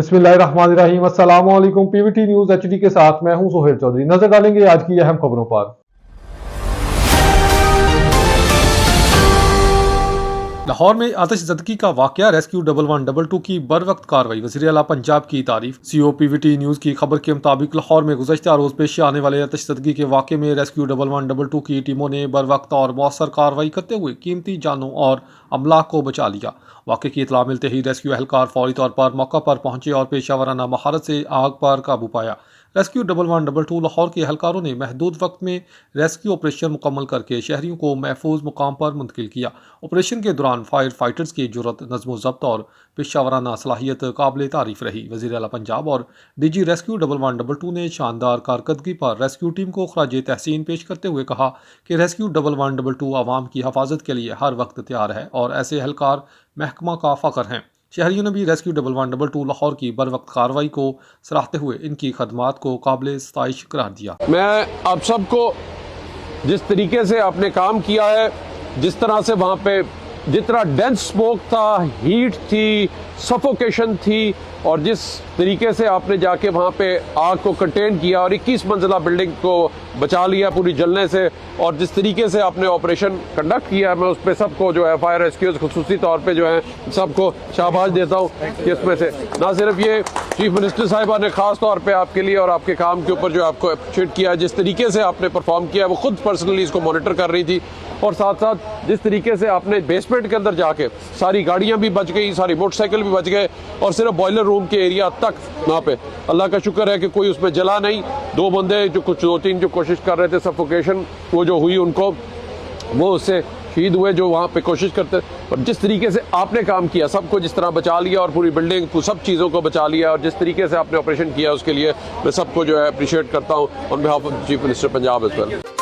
बिस्मिल्लाहिर्रहमानिर्रहीम। अस्सलाम वालेकुम। पीवीटी न्यूज एचडी के साथ मैं हूं सोहेल चौधरी। नजर डालेंगे आज की अहम खबरों पर। लाहौर में आतिश ज़दगी का वाकया, रेस्क्यू 1112 की बर वक्त कार्रवाई, वज़ीर आला पंजाब की तारीफ। सीओ पीवीटी न्यूज़ की खबर के मुताबिक लाहौर में गुज़श्ता रोज़ पेश आने वाले आतिश ज़दगी के वाक़े में रेस्क्यू 1112 की टीमों ने बर वक्त और मौसर कार्रवाई करते हुए कीमती जानों और अमलाक को बचा लिया। वाक़े की इतला मिलते ही रेस्क्यू एहलकार फौरी तौर पर मौका पर पहुंचे और पेशावराना महारत से आग पर काबू पाया। रेस्क्यू 1112 लाहौर के एहलकारों ने महदूद वक्त में रेस्क्यू ऑपरेशन मुकम्मल करके शहरियों को महफूज मुकाम पर मुंतकिल किया। ऑपरेशन के दौरान फायर फाइटर्स की जुर्रत, नज़्म ज़ब्त और पेशावराना सलाहियत काबिल तारीफ रही। वज़ीर आला पंजाब और डीजी रेस्क्यू 1112 ने शानदार कारकर्दगी पर रेस्क्यू टीम को खराज तहसीन पेश करते हुए कहा कि रेस्क्यू 1112 आवाम की हिफाजत के लिए हर वक्त तैयार है और ऐसे एहलकार महकमा का फ़ख्र हैं। शहरियों ने भी रेस्क्यू 1112 लाहौर की बर वक्त कार्रवाई को सराहते हुए इनकी खदमात को काबिल सताइश करार दिया। मैं आप सबको जिस तरीके से आपने काम किया है, जिस तरह से वहाँ पे जितना डेंस स्मोक था, हीट थी, सफोकेशन थी, और जिस तरीके से आपने जाके वहाँ पे आग को कंटेन किया और 21 मंजिला बिल्डिंग को बचा लिया पूरी जलने से, और जिस तरीके से आपने ऑपरेशन कंडक्ट किया, मैं उस पर सबको जो है फायर रेस्क्यूज खुसूसी तौर पे जो है सबको शाबाश देता हूँ। इसमें से ना सिर्फ ये चीफ मिनिस्टर साहिबा ने खास तौर पे आपके लिए और आपके काम के ऊपर जो आपको अप्रिशिएट किया, जिस तरीके से आपने परफॉर्म किया, वो खुद पर्सनली इसको मॉनिटर कर रही थी, और साथ साथ जिस तरीके से आपने बेसमेंट के अंदर जाके सारी गाड़ियाँ भी बच गई, सारी मोटरसाइकिल भी बच गए, और सिर्फ बॉयलर रूम के एरिया तक वहाँ पे अल्लाह का शुक्र है कि कोई उसमें जला नहीं। दो बंदे जो कुछ 2-3 जो कोशिश कर रहे थे सफोकेशन वो जो हुई, उनको वो उससे शहीद हुए जो वहाँ पे कोशिश करते। और जिस तरीके से आपने काम किया, सबको जिस तरह बचा लिया और पूरी बिल्डिंग को, सब चीज़ों को बचा लिया, और जिस तरीके से आपने ऑपरेशन किया, उसके लिए मैं सबको जो है अप्रिशिएट करता हूँ on behalf of chief minister Punjab इस पर।